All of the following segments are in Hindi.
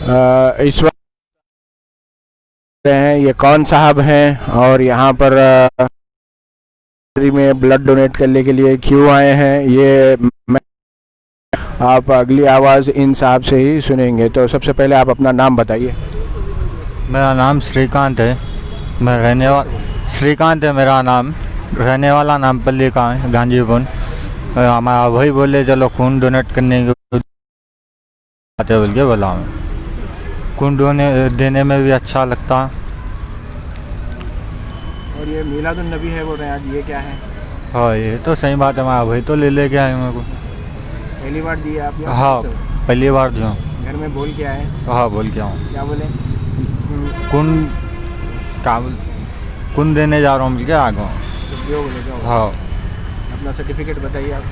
इस वक्त हैं ये कौन साहब हैं और यहाँ पर में ब्लड डोनेट करने के लिए क्यों आए हैं, ये आप अगली आवाज़ इन साहब से ही सुनेंगे। तो सबसे पहले आप अपना नाम बताइए। मेरा नाम श्रीकांत है। मैं श्रीकांत है मेरा नाम, रहने वाला नामपल्ली का है, गांजीपुर। हमारा भाई बोले चलो खून डोनेट करने के आते बोल के बोला। मैं खून देने में भी अच्छा लगता। और ये मिलादुन नबी है बोल रहे हैं आज, ये क्या है? हाँ ये तो सही बात है, हमारा भाई तो ले लेके आए मेरे को। पहली बार दिए आप? हाँ पहली बार जो घर में बोल के आए? हाँ बोल के आऊँ। क्या बोले? खून देने जा रहा हूँ बोल के आ गया। तो बोले जाओ। हाँ अपना सर्टिफिकेट बताइए आप।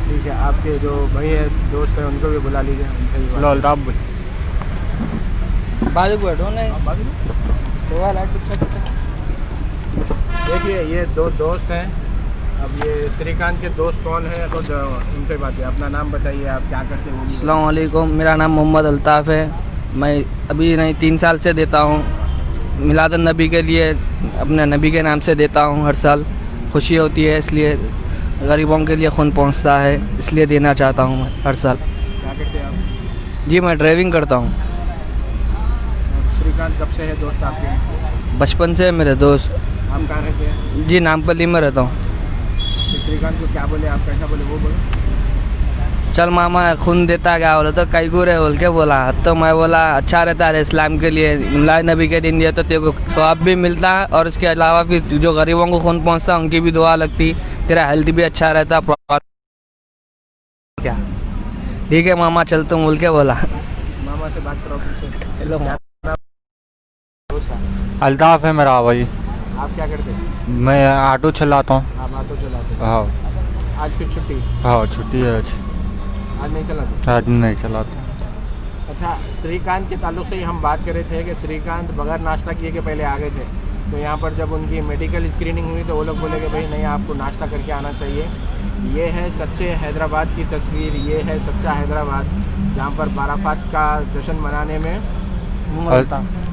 ठीक है, आपके जो भाई है दोस्त है उनको भी बुला लीजिए, उनसे भी लो अल्ताफ बाजू बैठो नहीं। देखिए ये दो दोस्त हैं। अब ये श्रीकांत के दोस्त कौन है तो उनसे बात है। अपना नाम बताइए, आप क्या करते हैं? अस्सलाम वालेकुम, मेरा नाम मोहम्मद अल्ताफ़ है। मैं अभी नहीं 3 साल से देता हूँ मिलादुन नबी के लिए, अपने नबी के नाम से देता हूँ। हर साल खुशी होती है, इसलिए गरीबों के लिए खून पहुँचता है, इसलिए देना चाहता हूँ मैं हर साल। क्या करते हैं आप? जी मैं ड्राइविंग करता हूँ। श्रीकांत कब से है दोस्त आपके? बचपन से मेरे दोस्त। हम कहाँ रहते हैं? जी नामपल्ली में रहता हूँ। श्रीकांत को क्या बोले आप, कैसा बोले वो बोले? चल मामा खून देता क्या बोला, तो कई गुरे बोल के बोला। तो मैं बोला अच्छा रहता है इस्लाम के लिए, मिलाद नबी के दिन दिया तो तेरे को सवाब भी मिलता है और उसके अलावा फिर जो गरीबों को खून पहुंचता उनकी भी दुआ लगती, तेरा हेल्थ भी अच्छा रहता। क्या ठीक है मामा चल तुम बोल के बोला। मामा से बात करो। हेलो अल्ताफ है मेरा भाई। आप क्या करते हैं? मैं ऑटो चलाता हूँ। आप ऑटो चलाते हैं? हाँ आज फिर छुट्टी? हाँ छुट्टी है आज नहीं चलाते? आज नहीं चलाता। अच्छा, श्रीकांत के ताल्लुक से ही हम बात कर रहे थे कि श्रीकांत बगैर नाश्ता किए के पहले आ गए थे। तो यहाँ पर जब उनकी मेडिकल स्क्रीनिंग हुई तो वो लोग बोले कि भाई नहीं, आपको नाश्ता करके आना चाहिए। ये है सच्चे हैदराबाद की तस्वीर, ये है सच्चा हैदराबाद, जहाँ पर बाराफात का जश्न मनाने में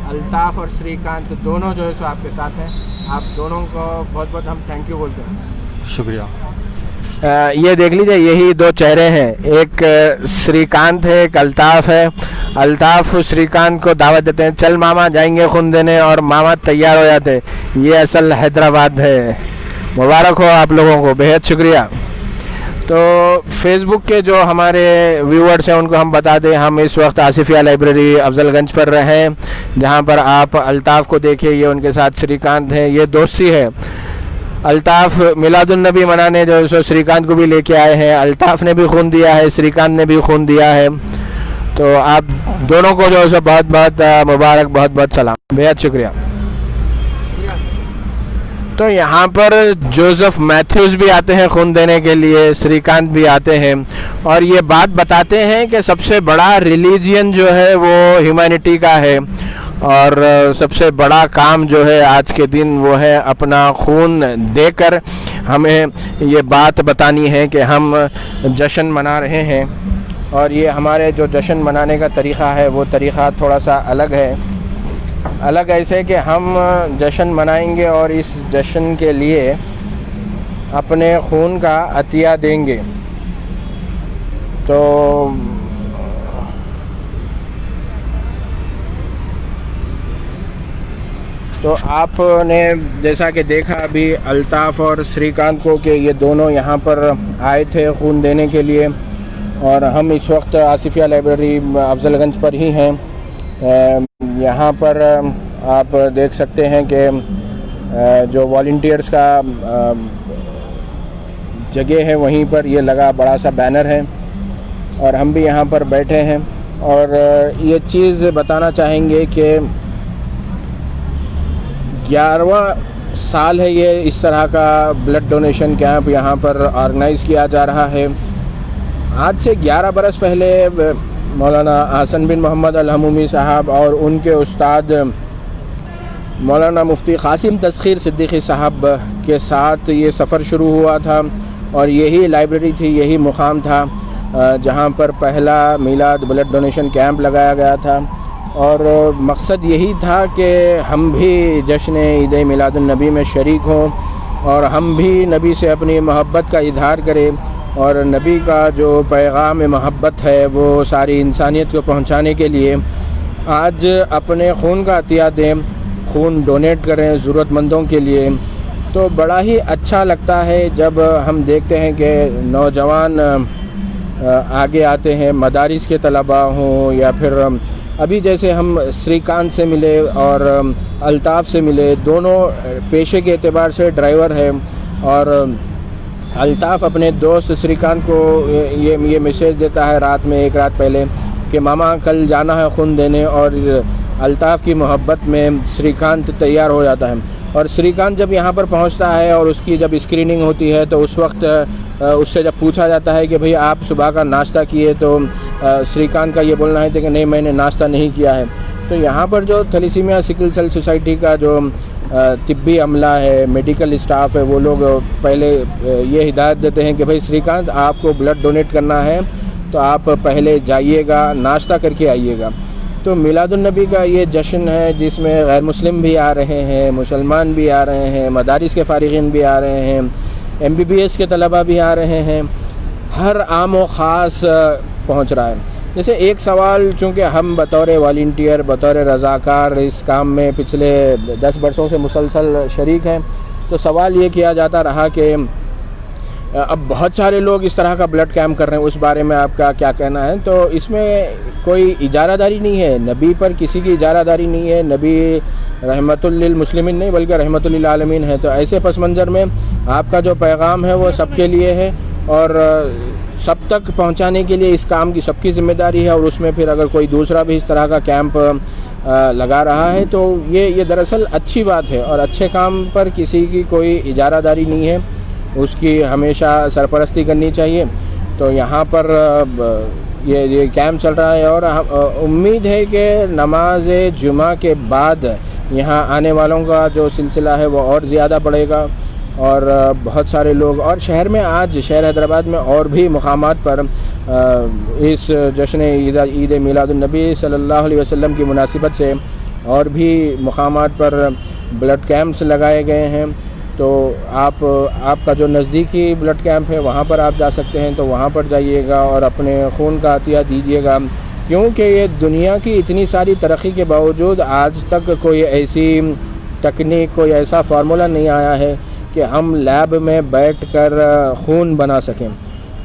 अल्ताफ़ और श्रीकांत दोनों जो है सो आपके साथ हैं। आप दोनों को बहुत बहुत हम थैंक यू बोलते हैं। शुक्रिया। ये देख लीजिए, यही दो चेहरे हैं, एक श्रीकांत है, एक अल्ताफ़ है। अल्ताफ़ श्रीकांत को दावत देते हैं, चल मामा जाएंगे खून देने, और मामा तैयार हो जाते। ये असल हैदराबाद है। मुबारक हो आप लोगों को, बेहद शुक्रिया। तो फेसबुक के जो हमारे व्यूअर्स हैं उनको हम बता दें, हम इस वक्त आसिफिया लाइब्रेरी अफजलगंज पर हैं, जहां पर आप अल्ताफ़ को देखिए, ये उनके साथ श्रीकांत है, ये दोस्ती है। अल्ताफ़ मिलादुन नबी मनाने जो सो श्रीकांत को भी लेके आए हैं। अल्ताफ़ ने भी खून दिया है, श्रीकांत ने भी खून दिया है। तो आप दोनों को जो है सो बहुत बहुत मुबारक, बहुत बहुत सलाम, बेहद शुक्रिया। तो यहाँ पर जोसेफ मैथ्यूज़ भी आते हैं खून देने के लिए, श्रीकांत भी आते हैं, और ये बात बताते हैं कि सबसे बड़ा रिलीजियन जो है वो ह्यूमैनिटी का है, और सबसे बड़ा काम जो है आज के दिन वो है अपना खून देकर हमें ये बात बतानी है कि हम जश्न मना रहे हैं। और ये हमारे जो जश्न मनाने का तरीक़ा है वो तरीक़ा थोड़ा सा अलग है। अलग ऐसे कि हम जश्न मनाएंगे और इस जश्न के लिए अपने खून का अतिया देंगे। तो आपने जैसा कि देखा अभी अल्ताफ़ और श्रीकांत को कि ये दोनों यहाँ पर आए थे खून देने के लिए, और हम इस वक्त आसिफिया लाइब्रेरी अफजलगंज पर ही हैं। यहाँ पर आप देख सकते हैं कि जो वॉलंटियर्स का जगह है वहीं पर ये लगा बड़ा सा बैनर है, और हम भी यहाँ पर बैठे हैं। और ये चीज़ बताना चाहेंगे कि 11वां साल है ये इस तरह का ब्लड डोनेशन कैंप यहाँ पर ऑर्गेनाइज़ किया जा रहा है। आज से 11 बरस पहले मौलाना हसन बिन मोहम्मद अल-हमूमी साहब और उनके उस्ताद मौलाना मुफ्ती क़ासिम तस्खीर सिद्दीकी साहब के साथ ये सफ़र शुरू हुआ था। और यही लाइब्रेरी थी, यही मुकाम था जहाँ पर पहला मिलाद ब्लड डोनेशन कैंप लगाया गया था। और मकसद यही था कि हम भी जश्न ईद मिलादुन्नबी में शरीक हों और हम भी नबी से अपनी मोहब्बत का इजहार करें और नबी का जो पैगाम मोहब्बत है वो सारी इंसानियत को पहुँचाने के लिए आज अपने खून का अतिया दें, खून डोनेट करें ज़रूरतमंदों के लिए। तो बड़ा ही अच्छा लगता है जब हम देखते हैं कि नौजवान आगे आते हैं, मदारिस के तलबा हों या फिर अभी जैसे हम श्रीकांत से मिले और अल्ताफ़ से मिले, दोनों पेशे के एतबार से ड्राइवर है। और अल्ताफ़ अपने दोस्त श्रीकांत को ये मैसेज देता है रात में, एक रात पहले, कि मामा कल जाना है खून देने। और अल्ताफ़ की मोहब्बत में श्रीकांत तैयार हो जाता है। और श्रीकांत जब यहाँ पर पहुँचता है और उसकी जब स्क्रीनिंग होती है तो उस वक्त उससे जब पूछा जाता है कि भाई आप सुबह का नाश्ता किए, तो श्रीकांत का ये बोलना है कि नहीं मैंने नाश्ता नहीं किया है। तो यहाँ पर जो थैलेसीमिया सिकल सेल सोसाइटी का जो तिब्बी अमला है, मेडिकल स्टाफ है, वो लोग पहले ये हिदायत देते हैं कि भाई श्रीकांत आपको ब्लड डोनेट करना है तो आप पहले जाइएगा, नाश्ता करके आइएगा। तो मिलादुन्नबी का ये जश्न है जिसमें गैर मुस्लिम भी आ रहे हैं, मुसलमान भी आ रहे हैं, मदारिस के फ़ारिगीन भी आ रहे हैं, MBBS के तलबा भी आ रहे हैं, हर आम व ख़ास पहुंच रहा है। जैसे एक सवाल, चूँकि हम बतौर वॉलंटियर, बतौर रज़ाकार इस काम में पिछले 10 वर्षों से मुसलसल शरीक हैं, तो सवाल ये किया जाता रहा कि अब बहुत सारे लोग इस तरह का ब्लड कैंप कर रहे हैं, उस बारे में आपका क्या कहना है? तो इसमें कोई इजारादारी नहीं है, नबी पर किसी की इजारादारी नहीं है। नबी रहमतुल लिल मुस्लिमीन नहीं बल्कि रहमतुल लिल आलमीन है। तो ऐसे पस मंज़र में आपका जो पैगाम है वो सबके लिए है और सब तक पहुंचाने के लिए इस काम की सबकी ज़िम्मेदारी है। और उसमें फिर अगर कोई दूसरा भी इस तरह का कैंप लगा रहा है तो ये दरअसल अच्छी बात है और अच्छे काम पर किसी की कोई इजारादारी नहीं है, उसकी हमेशा सरपरस्ती करनी चाहिए। तो यहाँ पर ये कैंप चल रहा है और उम्मीद है कि नमाज जुमा के बाद यहाँ आने वालों का जो सिलसिला है वो और ज़्यादा बढ़ेगा और बहुत सारे लोग, और शहर में आज शहर हैदराबाद में और भी मकामात पर इस जश्न ईद मिलादुन्नबी सल्लल्लाहु अलैहि वसल्लम की मुनासिबत से और भी मकामात पर ब्लड कैंप्स लगाए गए हैं। तो आपका जो नज़दीकी ब्लड कैंप है वहाँ पर आप जा सकते हैं, तो वहाँ पर जाइएगा और अपने खून का अतिया दीजिएगा, क्योंकि ये दुनिया की इतनी सारी तरक्की के बावजूद आज तक कोई ऐसी तकनीक, कोई ऐसा फार्मूला नहीं आया है कि हम लैब में बैठकर खून बना सकें।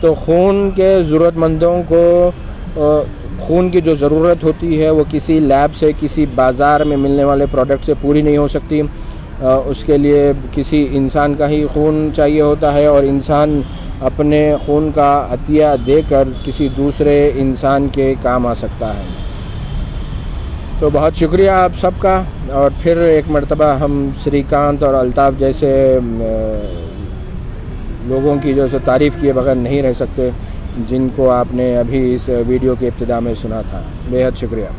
तो खून के ज़रूरतमंदों को खून की जो ज़रूरत होती है वो किसी लैब से, किसी बाज़ार में मिलने वाले प्रोडक्ट से पूरी नहीं हो सकती। उसके लिए किसी इंसान का ही खून चाहिए होता है और इंसान अपने खून का अतिया देकर किसी दूसरे इंसान के काम आ सकता है। तो बहुत शुक्रिया आप सबका। और फिर एक मर्तबा हम श्रीकांत और अल्ताफ़ जैसे लोगों की जो तारीफ़ किए बगैर नहीं रह सकते, जिनको आपने अभी इस वीडियो के इब्तिदा में सुना था। बेहद शुक्रिया।